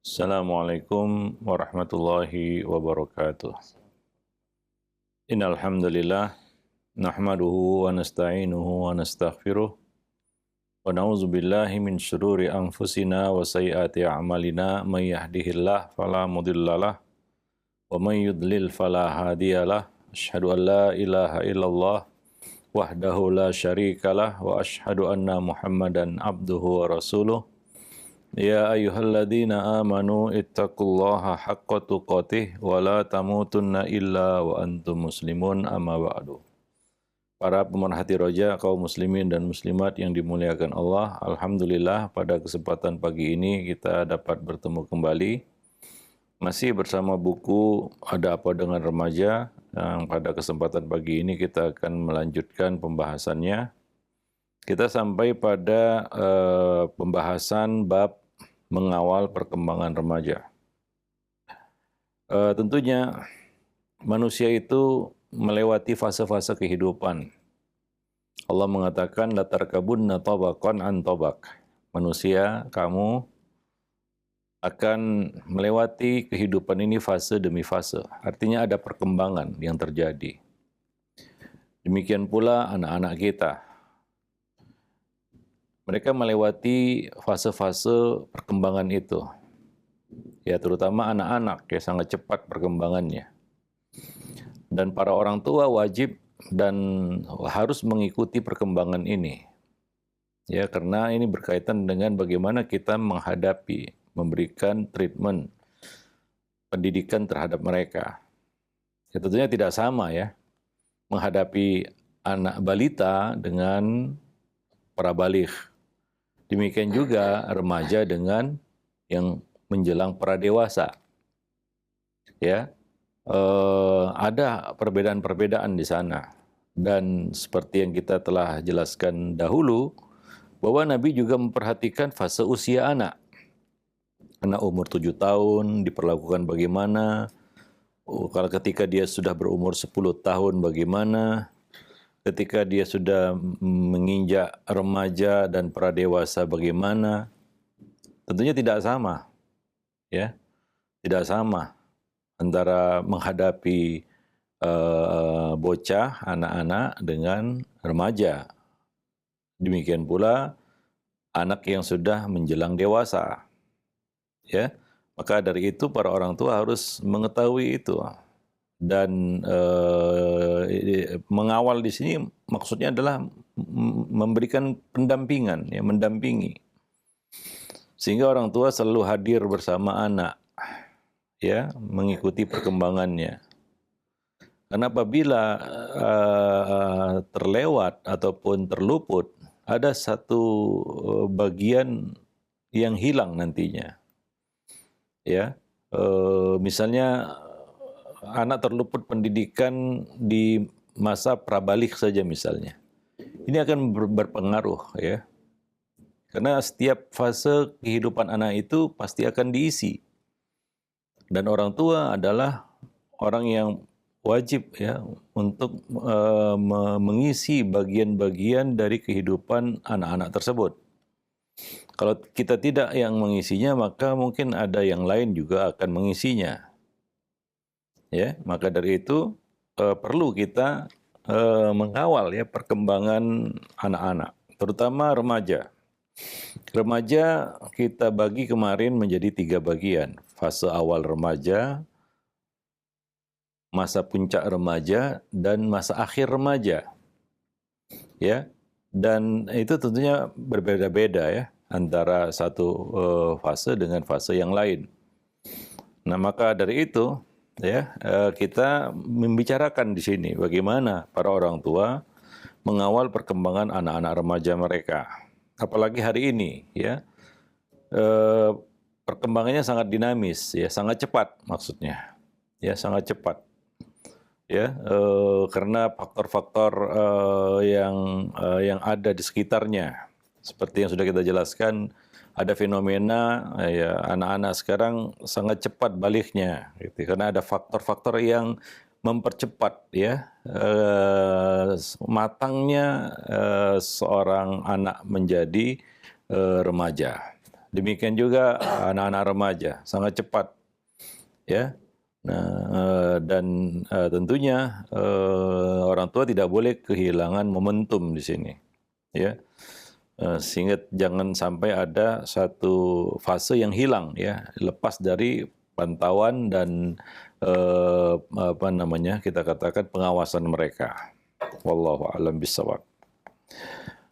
Assalamualaikum warahmatullahi wabarakatuh. Innal hamdalillah nahmaduhu wa nasta'inuhu wa nastaghfiruh wa na'udzu billahi min syururi anfusina wa sayyiati a'malina may yahdihillahu fala mudhillalah wa may yudlil fala hadiyalah. Asyhadu an la ilaha illallah wahdahu la syarikalah wa asyhadu anna Muhammadan abduhu wa rasuluh. Ya ayyuhalladzina amanu ittaqullaha haqqa tuqatih wa la tamutunna illa wa antum muslimun amma ba'du. Para pemerhati roja kaum muslimin dan muslimat yang dimuliakan Allah, alhamdulillah pada kesempatan pagi ini kita dapat bertemu kembali masih bersama buku Ada Apa Dengan Remaja, yang pada kesempatan pagi ini kita akan melanjutkan pembahasannya. Kita sampai pada pembahasan bab mengawal perkembangan remaja. Tentunya manusia itu melewati fase-fase kehidupan. Allah mengatakan la tarkabunna tabaqan an tabaq. Manusia, kamu akan melewati kehidupan ini fase demi fase. Artinya ada perkembangan yang terjadi. Demikian pula anak-anak kita. Mereka melewati fase-fase perkembangan itu. Ya, terutama anak-anak ya sangat cepat perkembangannya. Dan para orang tua wajib dan harus mengikuti perkembangan ini. Ya, karena ini berkaitan dengan bagaimana kita menghadapi, memberikan treatment pendidikan terhadap mereka. Ya, tentunya tidak sama ya menghadapi anak balita dengan para baligh. Demikian juga remaja dengan yang menjelang pradewasa. Ya, ada perbedaan-perbedaan di sana. Dan seperti yang kita telah jelaskan dahulu, bahwa Nabi juga memperhatikan fase usia anak. Anak umur 7 tahun diperlakukan bagaimana, kalau ketika dia sudah berumur 10 tahun bagaimana, ketika dia sudah menginjak remaja dan pradewasa bagaimana, tentunya tidak sama, ya, tidak sama antara menghadapi bocah, anak-anak dengan remaja. Demikian pula anak yang sudah menjelang dewasa, ya. Maka dari itu para orang tua harus mengetahui itu. Dan mengawal di sini maksudnya adalah memberikan pendampingan, ya, mendampingi, sehingga orang tua selalu hadir bersama anak, ya, mengikuti perkembangannya. Karena apabila terlewat ataupun terluput, ada satu bagian yang hilang nantinya, ya. Misalnya anak terluput pendidikan di masa prabaligh saja misalnya. Ini akan berpengaruh, ya. Karena setiap fase kehidupan anak itu pasti akan diisi. Dan orang tua adalah orang yang wajib ya untuk mengisi bagian-bagian dari kehidupan anak-anak tersebut. Kalau kita tidak yang mengisinya, maka mungkin ada yang lain juga akan mengisinya. Ya, maka dari itu perlu kita mengawal ya perkembangan anak-anak, terutama remaja. Remaja kita bagi kemarin menjadi 3 bagian. Fase awal remaja, masa puncak remaja, dan masa akhir remaja. Ya, dan itu tentunya berbeda-beda ya antara satu fase dengan fase yang lain. Nah, maka dari itu ya, kita membicarakan di sini bagaimana para orang tua mengawal perkembangan anak-anak remaja mereka. Apalagi hari ini, ya, perkembangannya sangat dinamis, ya, sangat cepat maksudnya, ya, sangat cepat, ya, karena faktor-faktor yang ada di sekitarnya, seperti yang sudah kita jelaskan. Ada fenomena ya anak-anak sekarang sangat cepat balighnya, gitu. Karena ada faktor-faktor yang mempercepat ya matangnya seorang anak menjadi remaja. Demikian juga anak-anak remaja, sangat cepat, ya. Nah, dan tentunya orang tua tidak boleh kehilangan momentum di sini, ya. Sehingga jangan sampai ada satu fase yang hilang, ya, lepas dari pantauan dan apa namanya, kita katakan pengawasan mereka. Wallahu a'lam bishawab.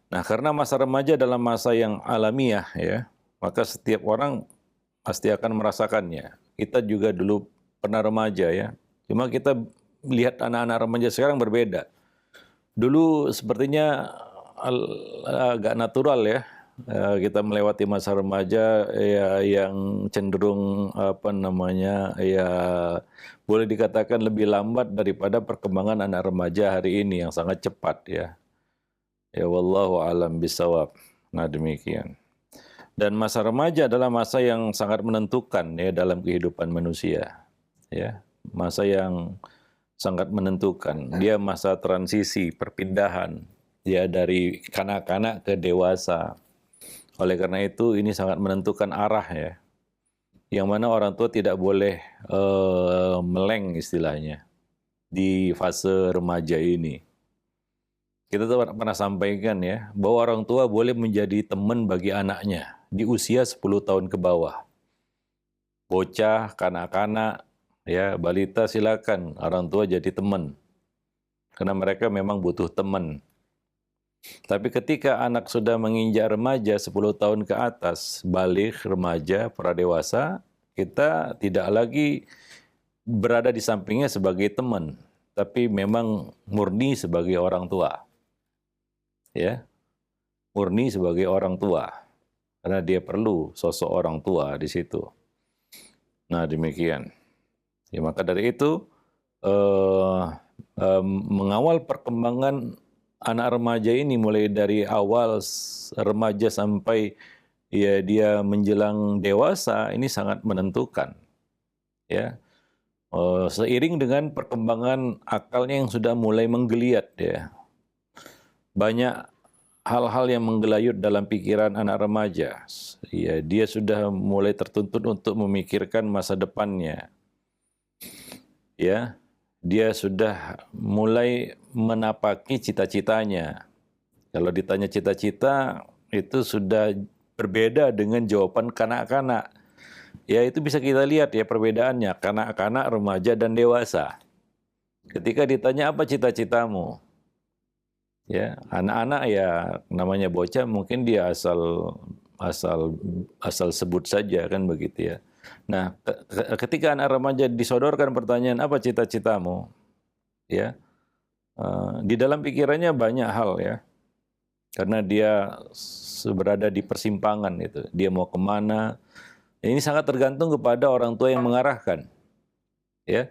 Nah, karena masa remaja adalah masa yang alamiah, ya, maka setiap orang pasti akan merasakannya. Kita juga dulu pernah remaja, ya. Cuma kita lihat anak-anak remaja sekarang berbeda. Dulu sepertinya agak natural, ya. Kita melewati masa remaja ya yang cenderung apa namanya, ya boleh dikatakan lebih lambat daripada perkembangan anak remaja hari ini yang sangat cepat, ya. Ya wallahu alam bisawab. Nah, demikian. Dan masa remaja adalah masa yang sangat menentukan, ya, dalam kehidupan manusia, ya. Masa yang sangat menentukan. Dia masa transisi, perpindahan, ya, dari kanak-kanak ke dewasa. Oleh karena itu ini sangat menentukan arah, ya. Yang mana orang tua tidak boleh meleng istilahnya di fase remaja ini. Kita tuh pernah sampaikan, ya, bahwa orang tua boleh menjadi teman bagi anaknya di usia 10 tahun ke bawah. Bocah, kanak-kanak, ya, balita, silakan orang tua jadi teman. Karena mereka memang butuh teman. Tapi ketika anak sudah menginjak remaja 10 tahun ke atas, balik remaja, pradewasa, kita tidak lagi berada di sampingnya sebagai teman, tapi memang murni sebagai orang tua. Ya, murni sebagai orang tua, karena dia perlu sosok orang tua di situ. Nah, demikian. Ya, maka dari itu mengawal perkembangan anak remaja ini mulai dari awal remaja sampai ya dia menjelang dewasa ini sangat menentukan. Ya, seiring dengan perkembangan akalnya yang sudah mulai menggeliat, ya. Banyak hal-hal yang menggelayut dalam pikiran anak remaja. Ya, dia sudah mulai tertuntut untuk memikirkan masa depannya. Ya, dia sudah mulai menapaki cita-citanya. Kalau ditanya cita-cita, itu sudah berbeda dengan jawaban kanak-kanak. Ya, itu bisa kita lihat, ya, perbedaannya kanak-kanak, remaja, dan dewasa. Ketika ditanya apa cita-citamu, ya, anak-anak ya namanya bocah mungkin dia asal sebut saja, kan begitu, ya. Nah, ketika anak remaja disodorkan pertanyaan apa cita-citamu, ya, di dalam pikirannya banyak hal, ya, karena dia berada di persimpangan itu, dia mau kemana. Ini sangat tergantung kepada orang tua yang mengarahkan, ya.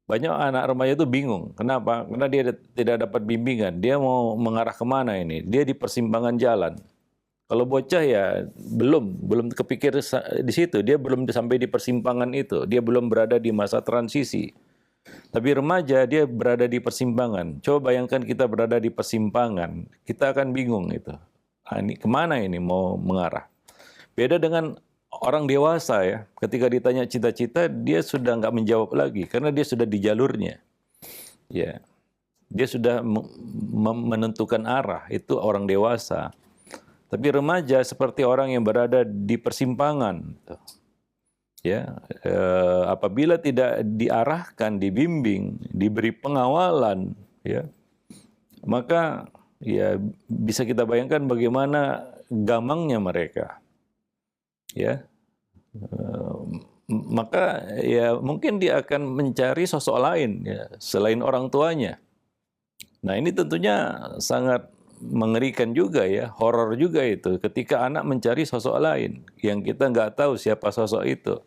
Banyak anak remaja itu bingung. Kenapa? Karena dia tidak dapat bimbingan. Dia mau mengarah kemana ini? Dia di persimpangan jalan. Kalau bocah ya belum kepikir di situ. Dia belum sampai di persimpangan itu. Dia belum berada di masa transisi. Tapi remaja dia berada di persimpangan. Coba bayangkan kita berada di persimpangan. Kita akan bingung itu. Ini kemana ini mau mengarah? Beda dengan orang dewasa, ya, ketika ditanya cita-cita, dia sudah nggak menjawab lagi, karena dia sudah di jalurnya. Ya, dia sudah menentukan arah, itu orang dewasa. Tapi remaja seperti orang yang berada di persimpangan. Ya, apabila tidak diarahkan, dibimbing, diberi pengawalan, ya, maka ya bisa kita bayangkan bagaimana gamangnya mereka. Ya, maka ya mungkin dia akan mencari sosok lain, ya, selain orang tuanya. Nah, ini tentunya sangat mengerikan juga, ya, horor juga itu ketika anak mencari sosok lain yang kita nggak tahu siapa sosok itu.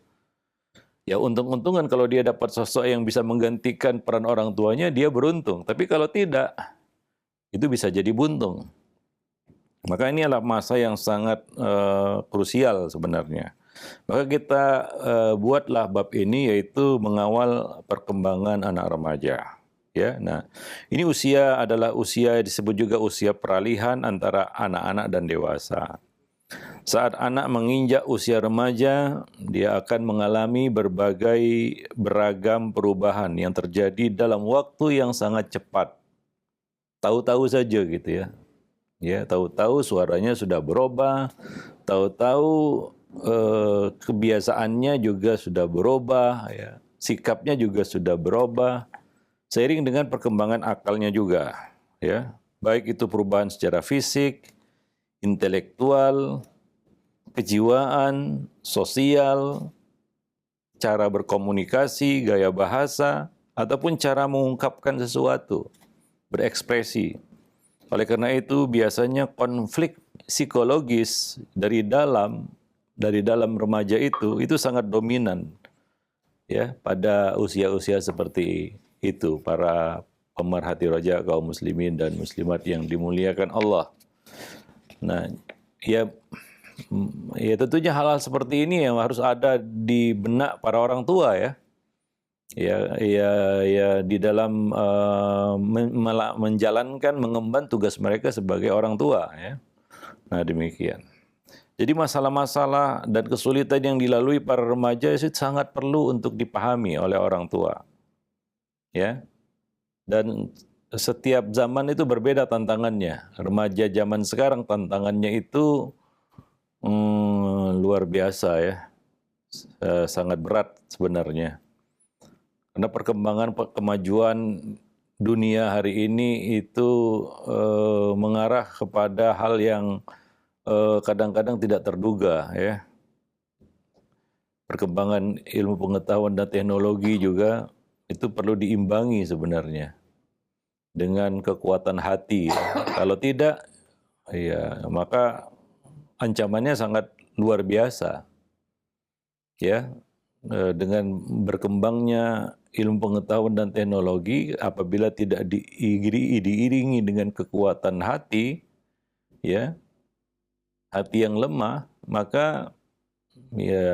Ya, untung-untungan kalau dia dapat sosok yang bisa menggantikan peran orang tuanya, dia beruntung. Tapi kalau tidak, itu bisa jadi buntung. Maka ini adalah masa yang sangat krusial sebenarnya. Maka kita buatlah bab ini, yaitu mengawal perkembangan anak remaja. Ya, nah ini usia adalah usia disebut juga usia peralihan antara anak-anak dan dewasa. Saat anak menginjak usia remaja, dia akan mengalami beragam perubahan yang terjadi dalam waktu yang sangat cepat. Tahu-tahu saja gitu ya. Ya, tahu-tahu suaranya sudah berubah, tahu-tahu kebiasaannya juga sudah berubah, ya. Sikapnya juga sudah berubah seiring dengan perkembangan akalnya juga, ya. Baik itu perubahan secara fisik, intelektual, kejiwaan, sosial, cara berkomunikasi, gaya bahasa, ataupun cara mengungkapkan sesuatu, berekspresi. Oleh karena itu, biasanya konflik psikologis dari dalam remaja itu sangat dominan ya pada usia-usia seperti itu, para pemerhati roja kaum muslimin dan muslimat yang dimuliakan Allah. Nah, ya tentunya hal-hal seperti ini yang harus ada di benak para orang tua ya. Ya di dalam menjalankan mengemban tugas mereka sebagai orang tua ya. Nah, demikian. Jadi masalah-masalah dan kesulitan yang dilalui para remaja itu sangat perlu untuk dipahami oleh orang tua. Ya. Dan setiap zaman itu berbeda tantangannya. Remaja zaman sekarang tantangannya itu luar biasa ya. Sangat berat sebenarnya. Karena perkembangan kemajuan dunia hari ini itu mengarah kepada hal yang kadang-kadang tidak terduga ya. Perkembangan ilmu pengetahuan dan teknologi juga itu perlu diimbangi sebenarnya dengan kekuatan hati. Kalau tidak, ya maka ancamannya sangat luar biasa. Ya, dengan berkembangnya ilmu pengetahuan dan teknologi, apabila tidak diiringi dengan kekuatan hati, ya, hati yang lemah, maka ya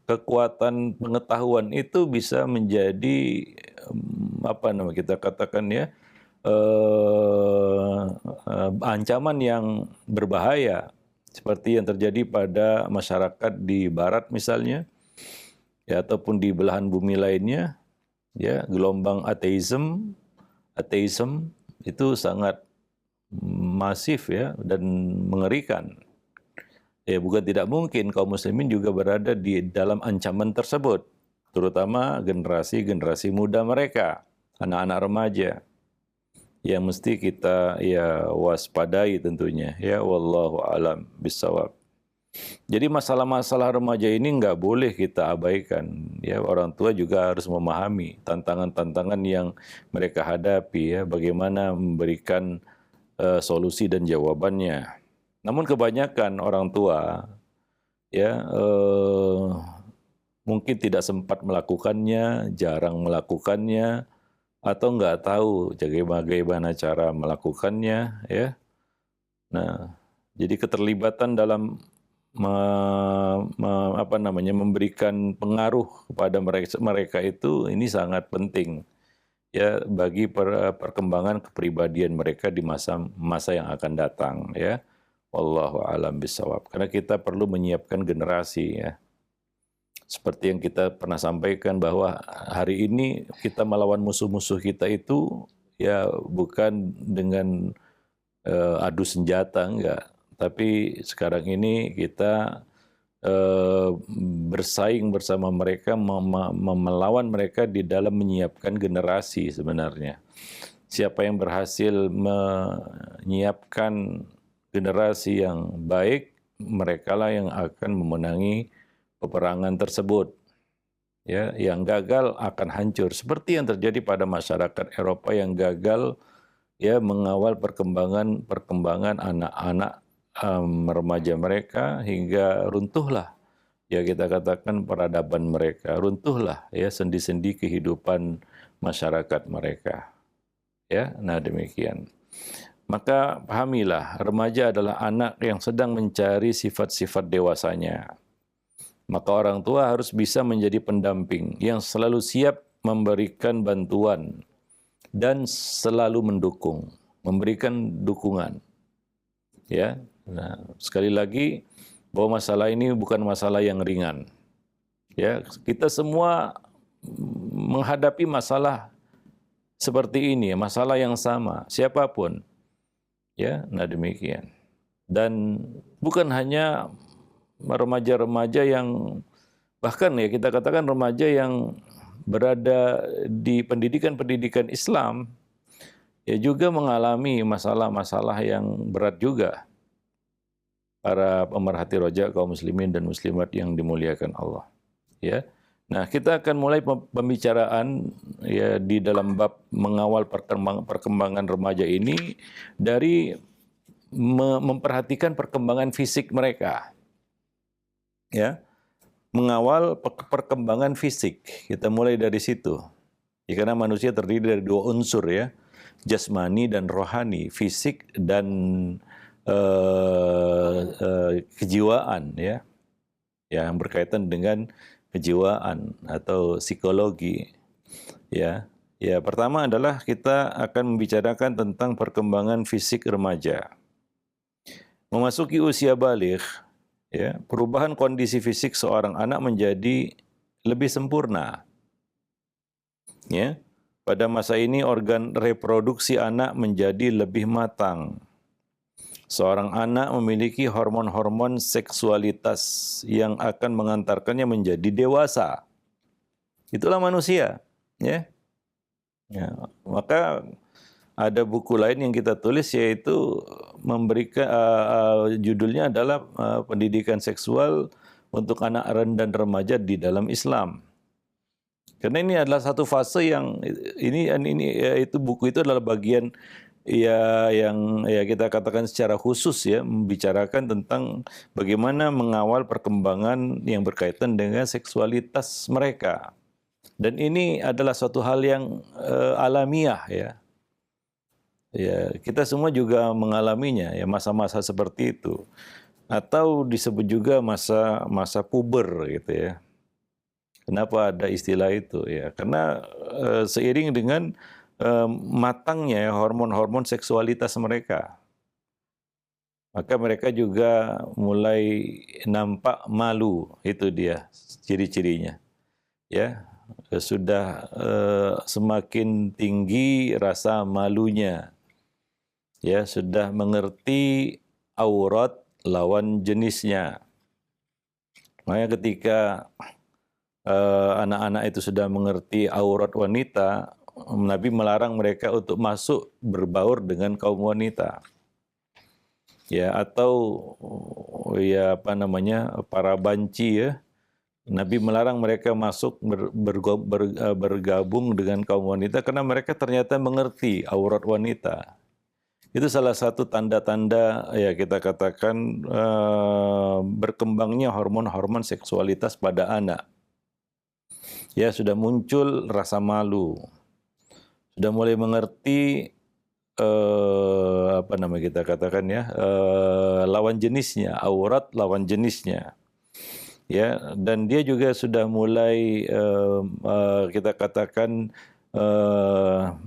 kekuatan pengetahuan itu bisa menjadi apa namanya kita katakan ya ancaman yang berbahaya seperti yang terjadi pada masyarakat di barat misalnya ya ataupun di belahan bumi lainnya ya gelombang ateisme itu sangat masif ya dan mengerikan. Ya bukan tidak mungkin kaum muslimin juga berada di dalam ancaman tersebut, terutama generasi-generasi muda mereka, anak-anak remaja yang mesti kita ya waspadai tentunya ya wallahu alam bisawab. Jadi masalah-masalah remaja ini nggak boleh kita abaikan ya, orang tua juga harus memahami tantangan-tantangan yang mereka hadapi ya, bagaimana memberikan solusi dan jawabannya. Namun kebanyakan orang tua ya mungkin tidak sempat melakukannya, jarang melakukannya, atau nggak tahu bagaimana cara melakukannya ya. Nah, jadi keterlibatan dalam memberikan pengaruh kepada mereka itu ini sangat penting ya bagi perkembangan kepribadian mereka di masa yang akan datang ya. Wallahu a'lam bishawab. Karena kita perlu menyiapkan generasi ya. Seperti yang kita pernah sampaikan bahwa hari ini kita melawan musuh-musuh kita itu ya bukan dengan adu senjata enggak, tapi sekarang ini kita bersaing bersama mereka, melawan mereka di dalam menyiapkan generasi sebenarnya. Siapa yang berhasil menyiapkan generasi yang baik, merekalah yang akan memenangi peperangan tersebut. Ya, yang gagal akan hancur seperti yang terjadi pada masyarakat Eropa yang gagal ya mengawal perkembangan anak-anak remaja mereka hingga runtuhlah ya kita katakan peradaban mereka, runtuhlah ya sendi-sendi kehidupan masyarakat mereka. Ya, nah demikian. Maka pahamilah, remaja adalah anak yang sedang mencari sifat-sifat dewasanya. Maka orang tua harus bisa menjadi pendamping yang selalu siap memberikan bantuan dan selalu mendukung, memberikan dukungan. Ya, Nah, sekali lagi bahwa masalah ini bukan masalah yang ringan. Ya, kita semua menghadapi masalah seperti ini, masalah yang sama, siapapun. Ya, nah demikian. Dan bukan hanya remaja-remaja yang, bahkan ya kita katakan remaja yang berada di pendidikan-pendidikan Islam, ya juga mengalami masalah-masalah yang berat juga. Para pemerhati roja kaum muslimin dan muslimat yang dimuliakan Allah. Ya, nah kita akan mulai pembicaraan ya di dalam bab mengawal perkembangan remaja ini dari memperhatikan perkembangan fisik mereka. Ya, mengawal perkembangan fisik. Kita mulai dari situ. Ya, karena manusia terdiri dari dua unsur ya, jasmani dan rohani, fisik dan kejiwaan ya, yang berkaitan dengan kejiwaan atau psikologi ya. Ya, pertama adalah kita akan membicarakan tentang perkembangan fisik remaja. Memasuki usia baligh, ya, perubahan kondisi fisik seorang anak menjadi lebih sempurna. Ya, pada masa ini organ reproduksi anak menjadi lebih matang. Seorang anak memiliki hormon-hormon seksualitas yang akan mengantarkannya menjadi dewasa. Itulah manusia, ya. Ya, maka ada buku lain yang kita tulis yaitu memberikan judulnya adalah pendidikan seksual untuk anak dan remaja di dalam Islam. Karena ini adalah satu fase yang itu buku itu adalah bagian ya yang ya kita katakan secara khusus ya membicarakan tentang bagaimana mengawal perkembangan yang berkaitan dengan seksualitas mereka. Dan ini adalah suatu hal yang alamiah ya. Ya, kita semua juga mengalaminya ya masa-masa seperti itu. Atau disebut juga masa puber gitu ya. Kenapa ada istilah itu ya? Karena seiring dengan matangnya hormon-hormon seksualitas mereka, maka mereka juga mulai nampak malu. Itu dia ciri-cirinya ya, sudah semakin tinggi rasa malunya ya, sudah mengerti aurat lawan jenisnya. Makanya ketika anak-anak itu sudah mengerti aurat wanita, Nabi melarang mereka untuk masuk berbaur dengan kaum wanita. Ya, atau ya apa namanya, para banci ya. Nabi melarang mereka masuk bergabung dengan kaum wanita karena mereka ternyata mengerti aurat wanita. Itu salah satu tanda-tanda ya kita katakan berkembangnya hormon-hormon seksualitas pada anak. Ya, sudah muncul rasa malu. Sudah mulai mengerti apa nama kita katakan ya, lawan jenisnya, aurat lawan jenisnya. Ya, dan dia juga sudah mulai kita katakan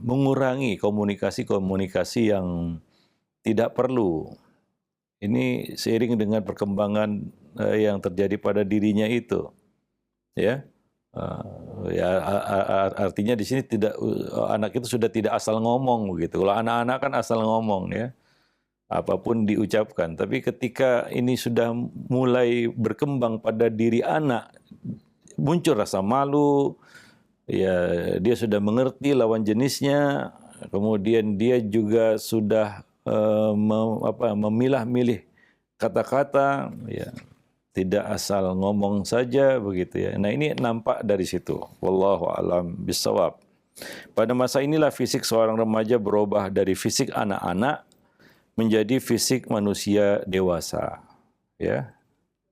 mengurangi komunikasi-komunikasi yang tidak perlu. Ini seiring dengan perkembangan yang terjadi pada dirinya itu. Ya. Artinya di sini tidak, anak itu sudah tidak asal ngomong begitu. Kalau anak-anak kan asal ngomong ya, apapun diucapkan. Tapi ketika ini sudah mulai berkembang pada diri anak, muncul rasa malu, ya dia sudah mengerti lawan jenisnya, kemudian dia juga sudah memilah-milih kata-kata, ya. Tidak asal ngomong saja begitu ya. Nah, ini nampak dari situ. Wallahu a'lam bishawab. Pada masa inilah fisik seorang remaja berubah dari fisik anak-anak menjadi fisik manusia dewasa. Ya,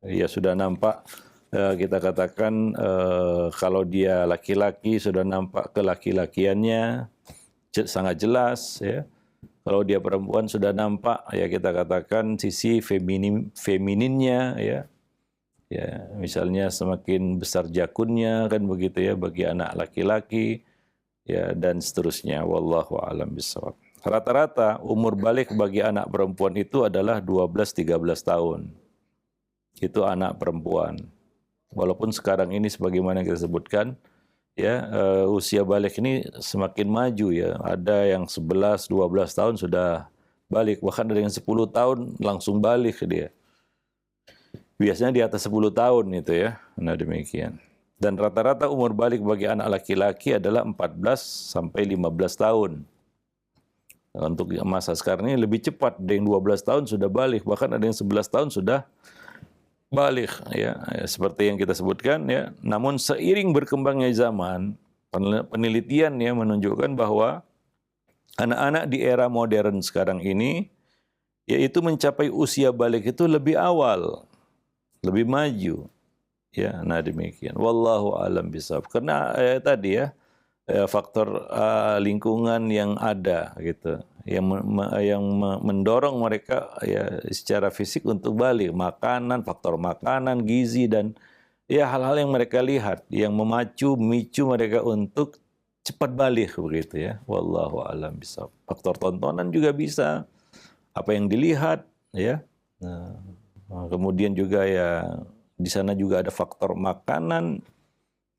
ya sudah nampak kita katakan kalau dia laki-laki sudah nampak kelaki-lakiannya sangat jelas ya. Kalau dia perempuan sudah nampak ya kita katakan sisi femininnya ya. Ya, misalnya semakin besar jakunnya kan begitu ya bagi anak laki-laki ya, dan seterusnya. Wallahu a'lam bishawab. Rata-rata umur balik bagi anak perempuan itu adalah 12-13 tahun. Itu anak perempuan. Walaupun sekarang ini sebagaimana kita sebutkan, ya usia balik ini semakin maju ya. Ada yang 11-12 tahun sudah balik, bahkan ada yang 10 tahun langsung balik dia. Biasanya di atas 10 tahun itu ya. Nah demikian. Dan rata-rata umur balik bagi anak laki-laki adalah 14-15 tahun. Untuk masa sekarang ini lebih cepat, ada yang 12 tahun sudah balik, bahkan ada yang 11 tahun sudah balik ya, seperti yang kita sebutkan ya. Namun seiring berkembangnya zaman, penelitian ya menunjukkan bahwa anak-anak di era modern sekarang ini yaitu mencapai usia balik itu lebih awal, lebih maju. Ya, nah demikian. Wallahu alam bishawab. Karena tadi ya faktor lingkungan yang ada gitu, yang mendorong mereka ya secara fisik untuk balik, makanan, faktor makanan, gizi dan ya hal-hal yang mereka lihat yang memicu mereka untuk cepat balik begitu ya. Wallahu alam bishawab. Faktor tontonan juga bisa, apa yang dilihat ya. Nah, kemudian juga ya di sana juga ada faktor makanan,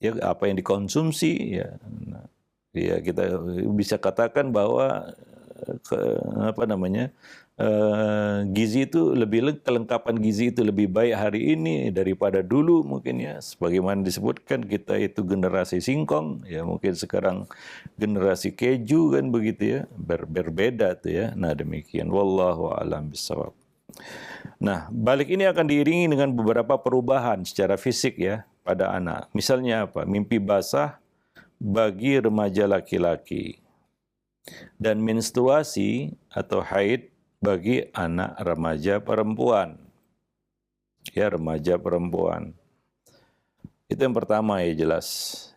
ya apa yang dikonsumsi ya. Nah, ya kita bisa katakan bahwa gizi itu kelengkapan gizi itu lebih baik hari ini daripada dulu mungkin ya. Sebagaimana disebutkan kita itu generasi singkong ya, mungkin sekarang generasi keju kan begitu ya, berbeda tuh ya. Nah demikian, wallahu a'lam bishawab. Nah, balik ini akan diiringi dengan beberapa perubahan secara fisik ya pada anak. Misalnya apa? Mimpi basah bagi remaja laki-laki dan menstruasi atau haid bagi anak remaja perempuan. Ya, remaja perempuan. Itu yang pertama ya jelas.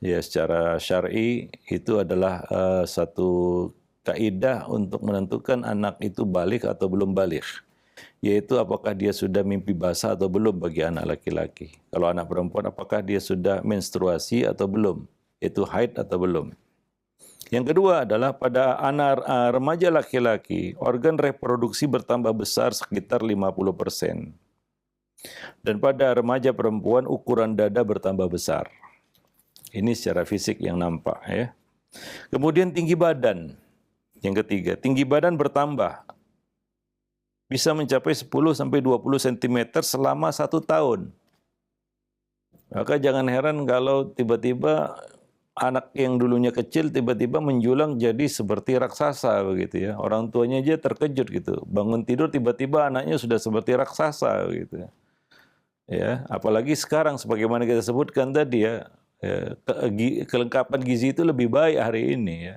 Ya, secara syar'i itu adalah satu kaidah untuk menentukan anak itu balik atau belum balik. Yaitu apakah dia sudah mimpi basah atau belum bagi anak laki-laki. Kalau anak perempuan apakah dia sudah menstruasi atau belum. Itu haid atau belum. Yang kedua adalah pada anak remaja laki-laki, organ reproduksi bertambah besar sekitar 50%. Dan pada remaja perempuan, ukuran dada bertambah besar. Ini secara fisik yang nampak ya. Kemudian tinggi badan. Yang ketiga, tinggi badan bertambah. Bisa mencapai 10-20 cm selama 1 tahun. Maka jangan heran kalau tiba-tiba anak yang dulunya kecil tiba-tiba menjulang jadi seperti raksasa begitu ya. Orang tuanya aja terkejut gitu. Bangun tidur tiba-tiba anaknya sudah seperti raksasa begitu ya. Ya, apalagi sekarang sebagaimana kita sebutkan tadi ya, kelengkapan gizi itu lebih baik hari ini ya.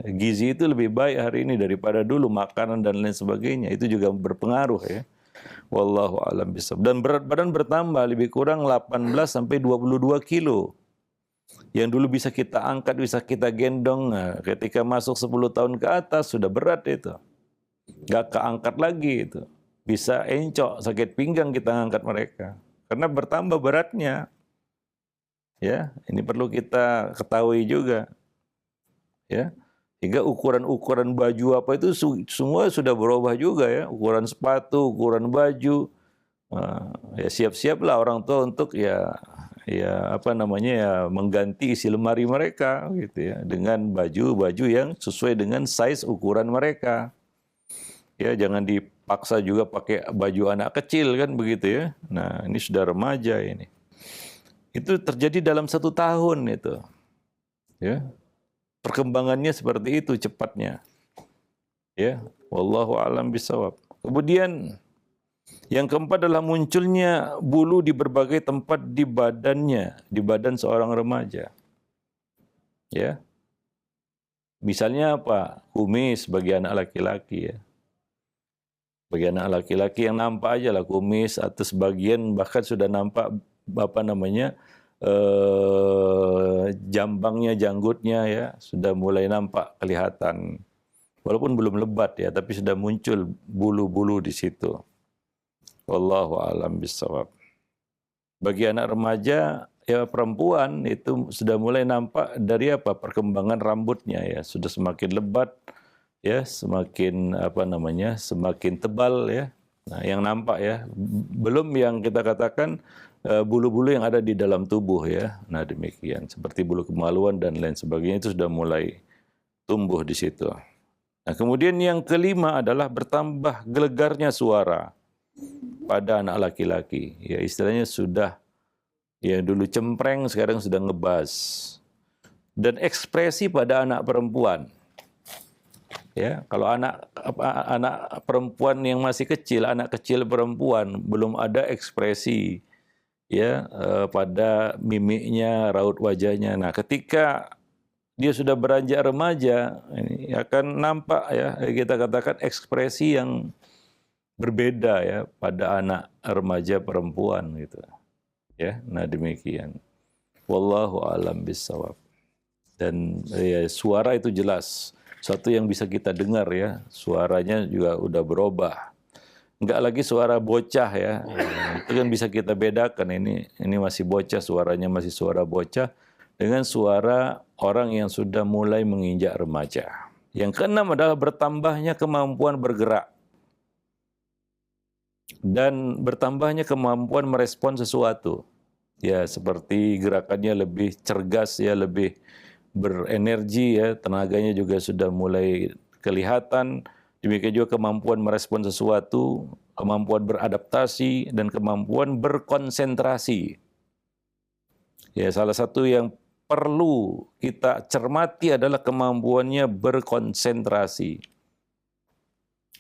Gizi itu lebih baik hari ini daripada dulu, makanan dan lain sebagainya. Itu juga berpengaruh ya. Wallahu a'lam bishawab. Dan berat badan bertambah lebih kurang 18-22 kilo. Yang dulu bisa kita angkat, bisa kita gendong. Nah, ketika masuk 10 tahun ke atas sudah berat itu. Gak keangkat lagi itu. Bisa encok, sakit pinggang kita angkat mereka. Karena bertambah beratnya. Ya, ini perlu kita ketahui juga. Ya. Hingga ukuran-ukuran baju apa itu semua sudah berubah juga ya. Ukuran sepatu, ukuran baju. Ya siap-siaplah orang tua untuk ya mengganti isi lemari mereka gitu ya dengan baju-baju yang sesuai dengan size ukuran mereka. Ya jangan dipaksa juga pakai baju anak kecil kan begitu ya. Nah, ini sudah remaja ini. Itu terjadi dalam 1 tahun itu. Ya. Perkembangannya seperti itu cepatnya. Ya, wallahu a'lam bishawab. Kemudian yang keempat adalah munculnya bulu di berbagai tempat di badannya, di badan seorang remaja. Ya. Misalnya apa? Kumis bagi anak laki-laki ya. Bagi anak laki-laki yang nampak aja lah kumis atau sebagian bahkan sudah nampak jambangnya, janggutnya ya sudah mulai nampak kelihatan. Walaupun belum lebat ya, tapi sudah muncul bulu-bulu di situ. Wallahu a'lam bishawab. Bagi anak remaja ya perempuan itu sudah mulai nampak dari apa? Perkembangan rambutnya ya, sudah semakin lebat, ya, semakin apa namanya, semakin tebal ya. Nah, yang nampak ya, belum yang kita katakan bulu-bulu yang ada di dalam tubuh ya. Nah, demikian seperti bulu kemaluan dan lain sebagainya itu sudah mulai tumbuh di situ. Nah, kemudian yang kelima adalah bertambah gelegarnya suara pada anak laki-laki. Ya, istilahnya sudah ya dulu cempreng, sekarang sudah ngebas. Dan ekspresi pada anak perempuan. Ya, kalau anak perempuan yang masih kecil, anak kecil perempuan belum ada ekspresi ya pada mimiknya, raut wajahnya. Nah, ketika dia sudah beranjak remaja, ini akan nampak ya kita katakan ekspresi yang berbeda ya pada anak remaja perempuan gitu. Ya, nah demikian. Wallahu a'lam bishawab. Dan ya, suara itu jelas satu yang bisa kita dengar ya, suaranya juga udah berubah. Enggak lagi suara bocah ya. Itu kan bisa kita bedakan, ini masih bocah, suaranya masih suara bocah dengan suara orang yang sudah mulai menginjak remaja. Yang keenam adalah bertambahnya kemampuan bergerak dan bertambahnya kemampuan merespon sesuatu. Ya, seperti gerakannya lebih cergas ya, lebih berenergi ya, tenaganya juga sudah mulai kelihatan. Demikian juga kemampuan merespon sesuatu, kemampuan beradaptasi, dan kemampuan berkonsentrasi. Ya, salah satu yang perlu kita cermati adalah kemampuannya berkonsentrasi.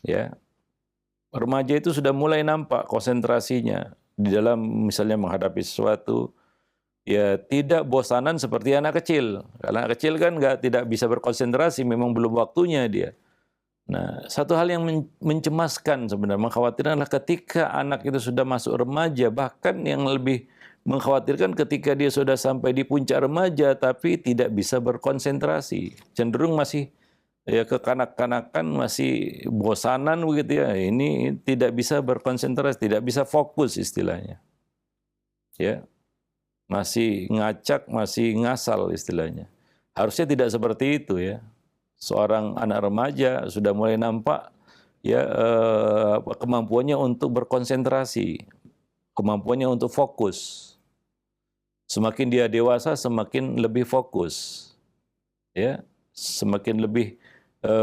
Ya, remaja itu sudah mulai nampak konsentrasinya di dalam misalnya menghadapi sesuatu. Ya, tidak bosanan seperti anak kecil. Karena anak kecil kan tidak bisa berkonsentrasi, memang belum waktunya dia. Nah, satu hal yang mencemaskan sebenarnya, mengkhawatirkan adalah ketika anak itu sudah masuk remaja, bahkan yang lebih mengkhawatirkan ketika dia sudah sampai di puncak remaja, tapi tidak bisa berkonsentrasi. Cenderung masih ya kekanak-kanakan, masih bosanan begitu ya. Ini tidak bisa berkonsentrasi, tidak bisa fokus istilahnya. Ya. Masih ngacak, masih ngasal istilahnya. Harusnya tidak seperti itu ya. Seorang anak remaja sudah mulai nampak ya kemampuannya untuk berkonsentrasi, kemampuannya untuk fokus. Semakin dia dewasa, semakin lebih fokus, ya, semakin lebih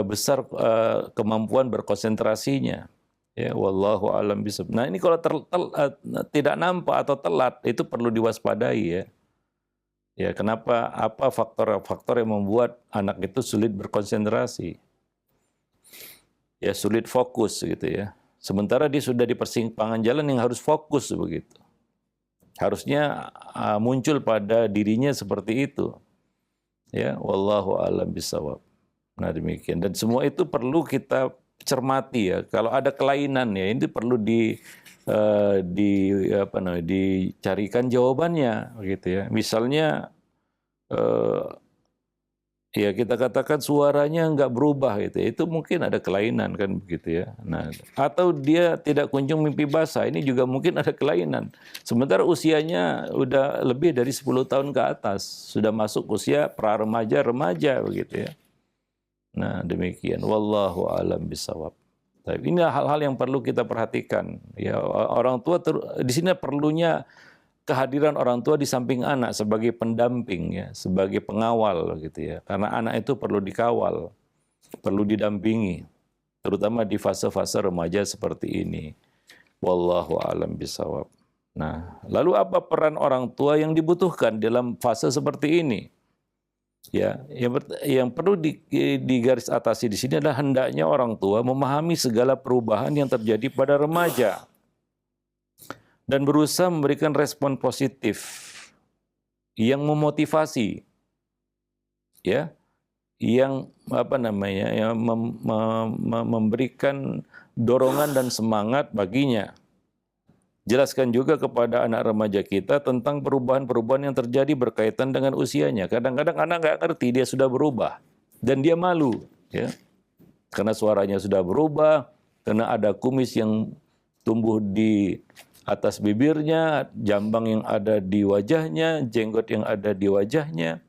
besar kemampuan berkonsentrasinya. Ya, wallahu alam bisawab. Nah, ini kalau tidak nampak atau telat, itu perlu diwaspadai ya. Ya, kenapa? Apa faktor-faktor yang membuat anak itu sulit berkonsentrasi? Ya, sulit fokus gitu ya. Sementara dia sudah di persimpangan jalan yang harus fokus begitu. Harusnya muncul pada dirinya seperti itu. Ya, wallahu alam bisawab. Nah, demikian. Dan semua itu perlu kita cermati ya. Kalau ada kelainan ya, ini perlu dicarikan jawabannya gitu ya. Misalnya ya kita katakan suaranya nggak berubah gitu ya. Itu mungkin ada kelainan kan begitu ya. Nah, atau dia tidak kunjung mimpi basah, ini juga mungkin ada kelainan. Sementara usianya udah lebih dari 10 tahun ke atas, sudah masuk usia pra-remaja, remaja begitu ya. Nah, demikian. Wallahu alam bisawab. Ini hal-hal yang perlu kita perhatikan. Ya, orang tua di sini perlunya kehadiran orang tua di samping anak sebagai pendamping ya, sebagai pengawal gitu ya. Karena anak itu perlu dikawal, perlu didampingi, terutama di fase-fase remaja seperti ini. Wallahu alam bisawab. Nah, lalu apa peran orang tua yang dibutuhkan dalam fase seperti ini? Ya, yang perlu digaris atasi di sini adalah hendaknya orang tua memahami segala perubahan yang terjadi pada remaja dan berusaha memberikan respon positif yang memotivasi, ya, yang yang memberikan dorongan dan semangat baginya. Jelaskan juga kepada anak remaja kita tentang perubahan-perubahan yang terjadi berkaitan dengan usianya. Kadang-kadang anak nggak ngerti dia sudah berubah dan dia malu, ya, karena suaranya sudah berubah, karena ada kumis yang tumbuh di atas bibirnya, jambang yang ada di wajahnya, jenggot yang ada di wajahnya.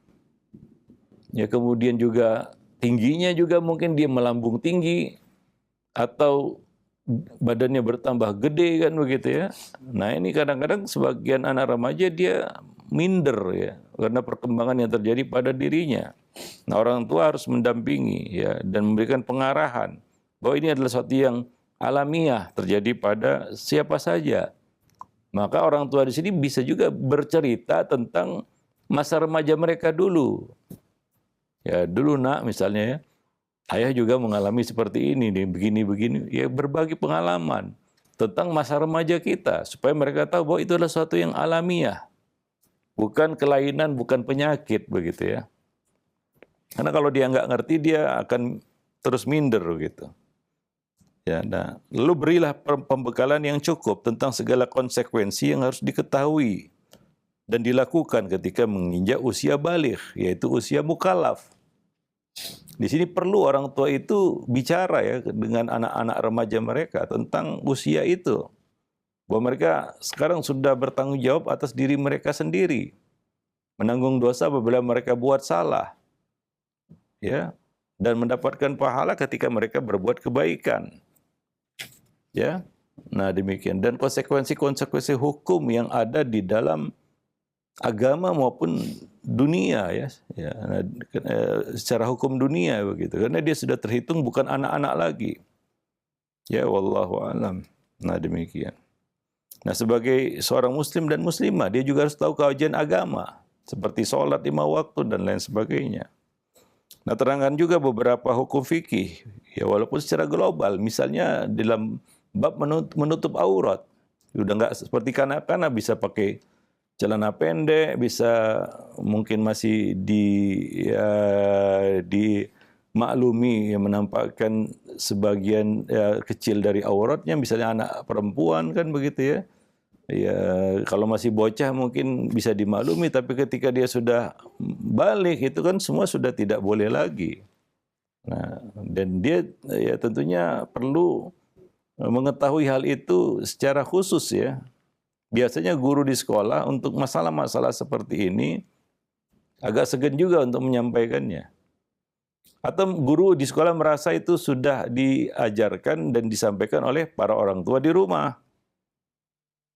Ya, kemudian juga tingginya juga mungkin dia melambung tinggi, atau badannya bertambah gede kan begitu ya. Nah ini kadang-kadang sebagian anak remaja dia minder ya, karena perkembangan yang terjadi pada dirinya. Nah orang tua harus mendampingi ya, dan memberikan pengarahan bahwa ini adalah sesuatu yang alamiah terjadi pada siapa saja. Maka orang tua di sini bisa juga bercerita tentang masa remaja mereka dulu. Ya dulu nak misalnya ya, ayah juga mengalami seperti ini nih, begini-begini. Ya berbagi pengalaman tentang masa remaja kita, supaya mereka tahu bahwa itu adalah sesuatu yang alamiah. Bukan kelainan, bukan penyakit begitu ya. Karena kalau dia nggak ngerti, dia akan terus minder gitu. Ya, nah, lalu berilah pembekalan yang cukup tentang segala konsekuensi yang harus diketahui dan dilakukan ketika menginjak usia baligh, yaitu usia mukallaf. Di sini perlu orang tua itu bicara ya dengan anak-anak remaja mereka tentang usia itu. Bahwa mereka sekarang sudah bertanggung jawab atas diri mereka sendiri. Menanggung dosa apabila mereka buat salah. Ya, dan mendapatkan pahala ketika mereka berbuat kebaikan. Ya. Nah, demikian, dan konsekuensi-konsekuensi hukum yang ada di dalam agama maupun dunia ya, secara hukum dunia begitu, karena dia sudah terhitung bukan anak-anak lagi. Ya, wallahu alam. Nah, demikian. Nah, sebagai seorang muslim dan muslimah, dia juga harus tahu kajian agama seperti sholat 5 waktu dan lain sebagainya. Nah, terangkan juga beberapa hukum fikih ya, walaupun secara global, misalnya dalam bab menutup aurat, udah nggak seperti kanak-kanak bisa pakai celana pendek, bisa mungkin masih dimaklumi yang menampakkan sebagian kecil dari auratnya, misalnya anak perempuan kan begitu ya. Ya kalau masih bocah mungkin bisa dimaklumi, tapi ketika dia sudah balik itu kan semua sudah tidak boleh lagi. Nah, dan dia ya tentunya perlu mengetahui hal itu secara khusus ya. Biasanya guru di sekolah untuk masalah-masalah seperti ini agak segan juga untuk menyampaikannya. Atau guru di sekolah merasa itu sudah diajarkan dan disampaikan oleh para orang tua di rumah.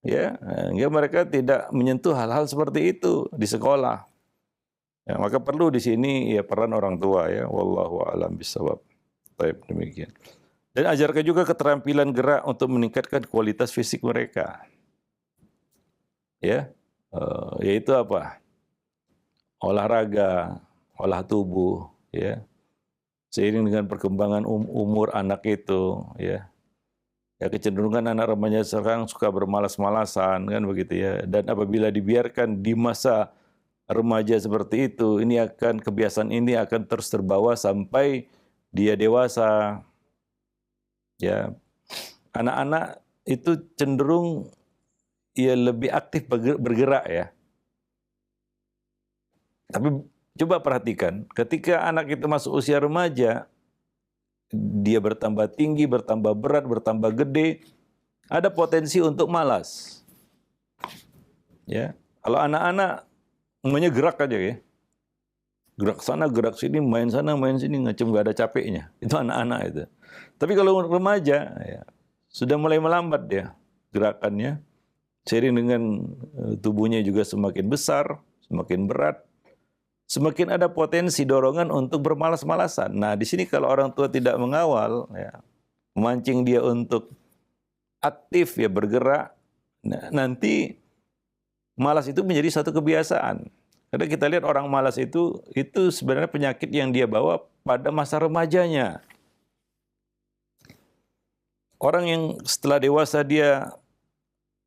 Ya, hingga mereka tidak menyentuh hal-hal seperti itu di sekolah. Ya, maka perlu di sini ya peran orang tua ya. Wallahu a'lam bishawab. Baik, demikian. Dan ajarkan juga keterampilan gerak untuk meningkatkan kualitas fisik mereka. Ya, yaitu apa? Olahraga, olah tubuh, ya. Seiring dengan perkembangan umur anak itu, ya. Ya kecenderungan anak remaja sekarang suka bermalas-malasan kan begitu ya. Dan apabila dibiarkan di masa remaja seperti itu, kebiasaan ini akan terus terbawa sampai dia dewasa. Ya, anak-anak itu cenderung ya lebih aktif bergerak ya. Tapi coba perhatikan, ketika anak itu masuk usia remaja, dia bertambah tinggi, bertambah berat, bertambah gede, ada potensi untuk malas. Ya, kalau anak-anak semuanya gerak aja ya. Gerak sana, gerak sini, main sana, main sini, ngacem gak ada capeknya. Itu anak-anak itu. Tapi kalau remaja, ya, sudah mulai melambat dia gerakannya. Seiring dengan tubuhnya juga semakin besar, semakin berat, semakin ada potensi dorongan untuk bermalas-malasan. Nah, di sini kalau orang tua tidak mengawal, ya, memancing dia untuk aktif ya bergerak, nah, nanti malas itu menjadi satu kebiasaan. Karena kita lihat orang malas itu sebenarnya penyakit yang dia bawa pada masa remajanya. Orang yang setelah dewasa dia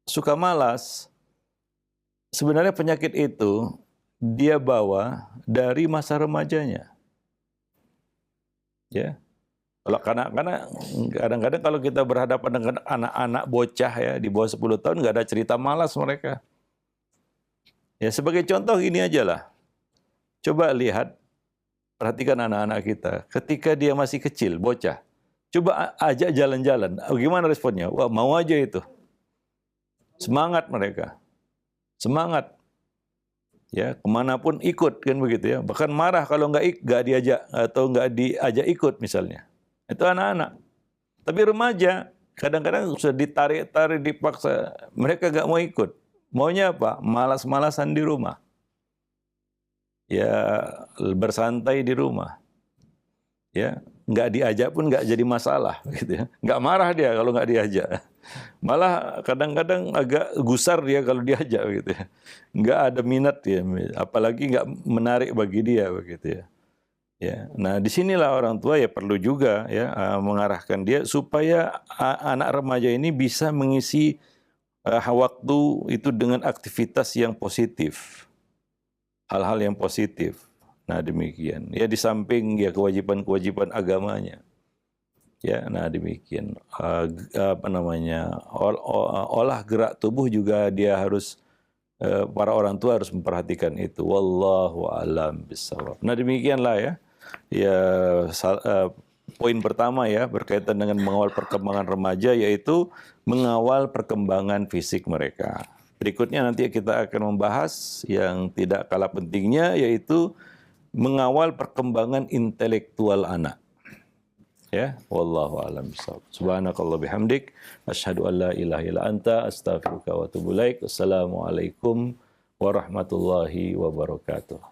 suka malas, sebenarnya penyakit itu dia bawa dari masa remajanya. Ya. Kalau karena kadang-kadang kalau kita berhadapan dengan anak-anak bocah ya di bawah 10 tahun nggak ada cerita malas mereka. Ya sebagai contoh gini aja lah. Coba lihat, perhatikan anak-anak kita. Ketika dia masih kecil, bocah. Coba ajak jalan-jalan. Gimana responnya? Wah, mau aja itu. Semangat mereka. Semangat. Ya, kemanapun ikut kan begitu ya. Bahkan marah kalau nggak diajak atau nggak diajak ikut misalnya. Itu anak-anak. Tapi remaja kadang-kadang sudah ditarik-tarik, dipaksa, mereka nggak mau ikut. Maunya apa? Malas-malasan di rumah. Ya, bersantai di rumah. Ya, nggak diajak pun nggak jadi masalah gitu ya. Nggak marah dia kalau nggak diajak. Malah kadang-kadang agak gusar dia kalau diajak gitu ya. Nggak ada minat dia, apalagi nggak menarik bagi dia begitu ya. Ya, nah disinilah orang tua ya perlu juga ya mengarahkan dia supaya anak remaja ini bisa mengisi waktu itu dengan aktivitas yang positif, hal-hal yang positif. Nah demikian. Ya di samping ya kewajiban-kewajiban agamanya. Ya, nah demikian. Apa namanya? Olah gerak tubuh juga dia harus para orang tua harus memperhatikan itu. Wallahu a'lam bishawab. Nah demikianlah ya. Ya poin pertama ya berkaitan dengan mengawal perkembangan remaja yaitu mengawal perkembangan fisik mereka. Berikutnya nanti kita akan membahas yang tidak kalah pentingnya yaitu mengawal perkembangan intelektual anak. Ya, wallahu a'lam bishawab. Subhanakallah bihamdik, asyhadu an la ilaha illa anta, astaghfiruka wa atubu ilaik. Assalamualaikum warahmatullahi wabarakatuh.